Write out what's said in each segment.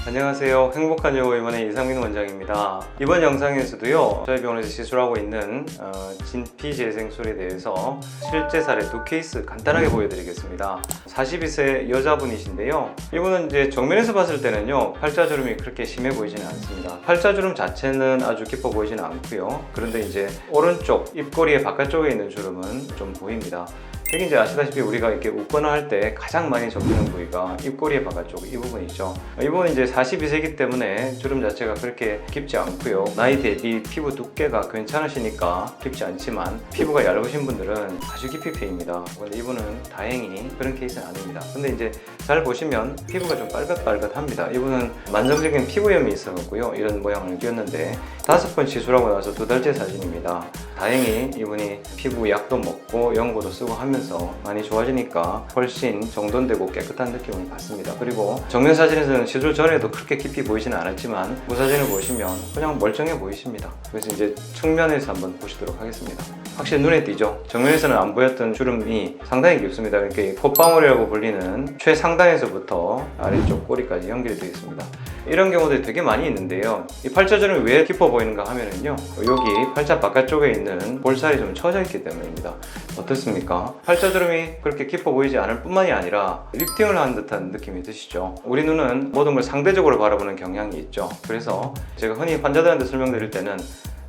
안녕하세요. 행복한 여고의원의 이상민 원장입니다. 이번 영상에서도요, 저희 병원에서 시술하고 있는 진피재생술에 대해서 실제 사례 2케이스 간단하게 보여드리겠습니다. 42세 여자분이신데요. 이분은 이제 정면에서 봤을 때는요, 팔자주름이 그렇게 심해 보이지는 않습니다. 팔자주름 자체는 아주 깊어 보이지는 않고요. 그런데 이제 오른쪽 입꼬리의 바깥쪽에 있는 주름은 좀 보입니다. 여기 이제 아시다시피 우리가 이렇게 웃거나 할 때 가장 많이 접히는 부위가 입꼬리의 바깥쪽 이 부분이죠. 이 부분은 이제 42세기 때문에 주름 자체가 그렇게 깊지 않고요. 나이 대비 피부 두께가 괜찮으시니까 깊지 않지만 피부가 얇으신 분들은 아주 깊이 패입니다. 근데 이분은 다행히 그런 케이스는 아닙니다. 근데 이제 잘 보시면 피부가 좀 빨갛빨갛합니다. 이분은 만성적인 피부염이 있어갖고요, 이런 모양을 띄었는데 5번 시술하고 나서 2달째 사진입니다. 다행히 이분이 피부 약도 먹고 연고도 쓰고 하면서 많이 좋아지니까 훨씬 정돈되고 깨끗한 느낌을 받습니다. 그리고 정면 사진에서는 시술 전에도 그렇게 깊이 보이지는 않았지만 후사진을 보시면 그냥 멀쩡해 보이십니다. 그래서 이제 측면에서 한번 보시도록 하겠습니다. 확실히 눈에 띄죠? 정면에서는 안 보였던 주름이 상당히 깊습니다. 이렇게 콧방울이라고 불리는 최상단에서부터 아래쪽 꼬리까지 연결이 되어 있습니다. 이런 경우들이 되게 많이 있는데요. 이 팔자주름이 왜 깊어 보이는가 하면은요, 여기 팔자 바깥쪽에 있는 볼살이 좀 처져 있기 때문입니다. 어떻습니까? 팔자주름이 그렇게 깊어 보이지 않을 뿐만이 아니라 리프팅을 한 듯한 느낌이 드시죠? 우리 눈은 모든 걸 상대적으로 바라보는 경향이 있죠. 그래서 제가 흔히 환자들한테 설명드릴 때는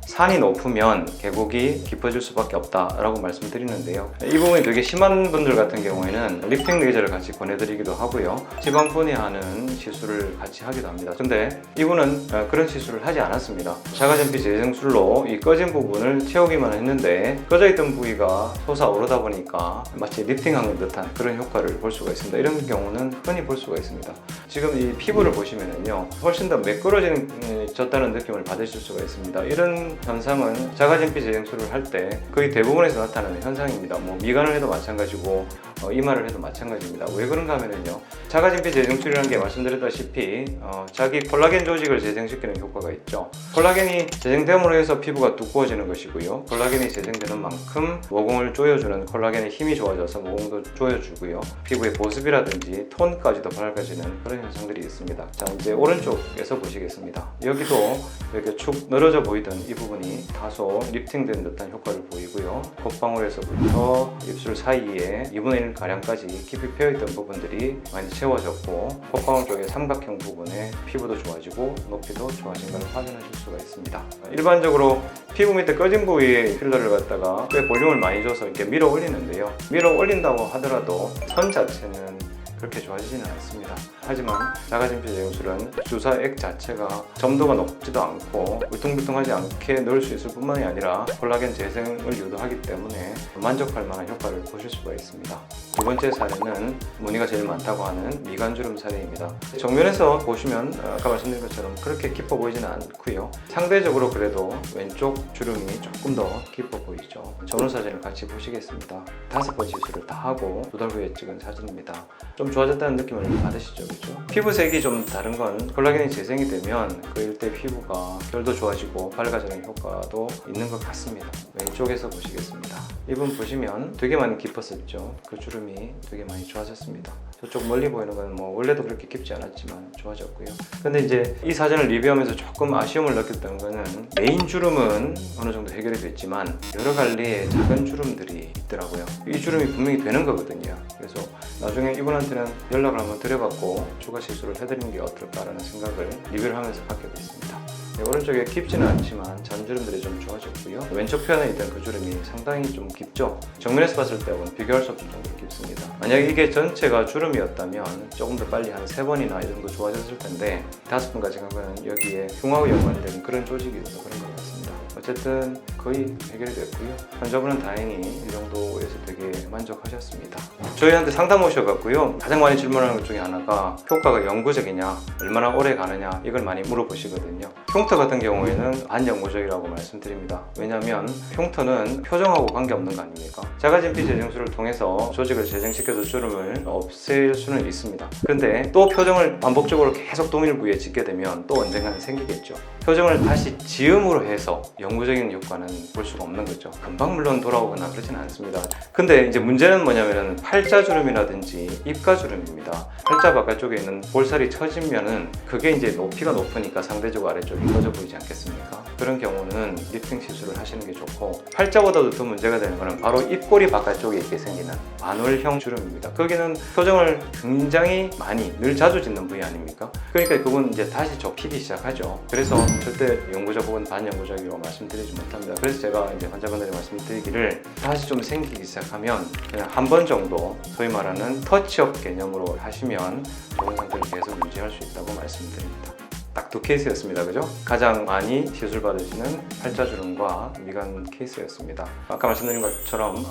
산이 높으면 계곡이 깊어질 수밖에 없다라고 말씀드리는데요. 이 부분이 되게 심한 분들 같은 경우에는 리프팅 레이저를 같이 권해드리기도 하고요, 지방 분해하는 시술을 같이 하기도 합니다. 근데 이분은 그런 시술을 하지 않았습니다. 자가진피 재생술로 이 꺼진 부분을 채우기만 했는데 꺼져 있던 부위가 솟아오르다 보니까 마치 리프팅한 듯한 그런 효과를 볼 수가 있습니다. 이런 경우는 흔히 볼 수가 있습니다. 지금 이 피부를 보시면은요, 훨씬 더 매끄러졌다는 느낌을 받으실 수가 있습니다. 이런 현상은 자가진피 재생술을 할 때 거의 대부분에서 나타나는 현상입니다. 뭐 미간을 해도 마찬가지고 이마를 해도 마찬가지입니다. 왜 그런가 하면요, 자가진피 재생술이라는 게 말씀드렸다시피 자기 콜라겐 조직을 재생시키는 효과가 있죠. 콜라겐이 재생됨으로 해서 피부가 두꺼워지는 것이고요, 콜라겐이 재생되는 만큼 모공을 조여주는 콜라겐의 힘이 좋아져서 모공도 조여주고요, 피부의 보습이라든지 톤까지도 밝아지는 그런 현상들이 있습니다. 자, 이제 오른쪽에서 보시겠습니다. 여기도 이렇게 축 늘어져 보이던 이 부분이 다소 리프팅된 듯한 효과를 보이고요, 콧방울에서부터 입술 사이에 2분의 1 가량까지 깊이 패여있던 부분들이 많이 채워졌고, 콧방울 쪽의 삼각형 부분에 피부도 좋아지고 높이도 좋아진 것을 확인하실 수가 있습니다. 일반적으로 피부 밑에 꺼진 부위에 필러를 갖다가 꽤 볼륨을 많이 줘서 이렇게 밀어 올리는데요, 밀어 올린다고 하더라도 선 자체는 그렇게 좋아지지는 않습니다. 하지만 자가진피 재생술은 주사액 자체가 점도가 높지도 않고 울퉁불퉁하지 않게 넣을 수 있을 뿐만이 아니라 콜라겐 재생을 유도하기 때문에 만족할 만한 효과를 보실 수가 있습니다. 두 번째 사례는 문의가 제일 많다고 하는 미간주름 사례입니다. 정면에서 보시면 아까 말씀드린 것처럼 그렇게 깊어 보이지는 않고요, 상대적으로 그래도 왼쪽 주름이 조금 더 깊어 보이죠. 전후 사진을 같이 보시겠습니다. 5번 시술을 다 하고 2달 후에 찍은 사진입니다. 좀 좋아졌다는 느낌을 받으시죠, 그렇죠? 피부색이 좀 다른 건 콜라겐이 재생이 되면 그 일대 피부가 결도 좋아지고 밝아지는 효과도 있는 것 같습니다. 왼쪽에서 보시겠습니다. 이분 보시면 되게 많이 깊었었죠. 그 주름이 되게 많이 좋아졌습니다. 저쪽 멀리 보이는 건 뭐 원래도 그렇게 깊지 않았지만 좋아졌고요. 근데 이제 이 사진을 리뷰하면서 조금 아쉬움을 느꼈던 거는 메인 주름은 어느 정도 해결이 됐지만 여러 갈래의 작은 주름들이 있더라고요. 이 주름이 분명히 되는 거거든요. 그래서 나중에 이분한테는 연락을 한번 드려봤고 추가 시술을 해드리는 게 어떨까라는 생각을 리뷰를 하면서 갖게 됐습니다. 네, 오른쪽에 깊지는 않지만 잔주름들이 좀 좋아졌고요, 왼쪽 편에 있던 그 주름이 상당히 좀 깊죠. 정면에서 봤을 때하고는 비교할 수 없을 정도로 깊습니다. 만약에 이게 전체가 주름이었다면 조금 더 빨리 한 3번이나 이 정도 좋아졌을 텐데 5번까지 간 거는 여기에 흉하고 연관된 그런 조직이 있어서 그런 것 같습니다. 어쨌든 거의 해결이 됐고요, 환자분은 다행히 이 정도에서 되게 만족하셨습니다. 저희한테 상담 오셔갖고요, 가장 많이 질문하는 것 중에 하나가 효과가 영구적이냐, 얼마나 오래 가느냐, 이걸 많이 물어보시거든요. 흉터 같은 경우에는 반영구적이라고 말씀드립니다. 왜냐하면 흉터는 표정하고 관계없는 거 아닙니까? 자가진피 재생술을 통해서 조직을 재생시켜서 주름을 없앨 수는 있습니다. 그런데 또 표정을 반복적으로 계속 동일 부위에 짓게 되면 또 언젠가는 생기겠죠. 표정을 다시 지음으로 해서 영구적인 효과는 볼 수가 없는 거죠. 금방 물론 돌아오거나 그러진 않습니다. 근데 이제 문제는 뭐냐면은 팔자주름이라든지 입가주름입니다. 팔자 바깥쪽에 있는 볼살이 처지면은 그게 이제 높이가 높으니까 상대적으로 아래쪽이 커져 보이지 않겠습니까? 그런 경우는 리프팅 시술을 하시는 게 좋고, 팔자보다도 더 문제가 되는 거는 바로 입꼬리 바깥쪽에 있게 생기는 반월형 주름입니다. 거기는 표정을 굉장히 많이 늘 자주 짓는 부위 아닙니까? 그러니까 그건 이제 다시 접히기 시작하죠. 그래서 절대 영구적 혹은 반영구적이라고 말씀드리지 못합니다. 그래서 제가 이제 환자분들이 말씀드리기를 다시 좀 생기기 시작하면 그냥 한 번 정도 소위 말하는 터치업 개념으로 하시면 좋은 상태를 계속 유지할 수 있다고 말씀드립니다. 딱 두 케이스였습니다. 그죠? 가장 많이 시술 받으시는 팔자주름과 미간 케이스였습니다. 아까 말씀드린 것처럼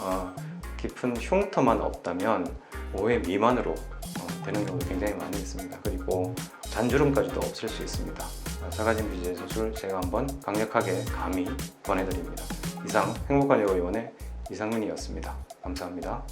깊은 흉터만 없다면 5회 미만으로 되는 경우도 굉장히 많이 있습니다. 그리고 잔주름까지도 없을 수 있습니다. 자가진 BJ 수술 제가 한번 강력하게 감히 권해드립니다. 이상 행복한 여고의원의 이상민이었습니다. 감사합니다.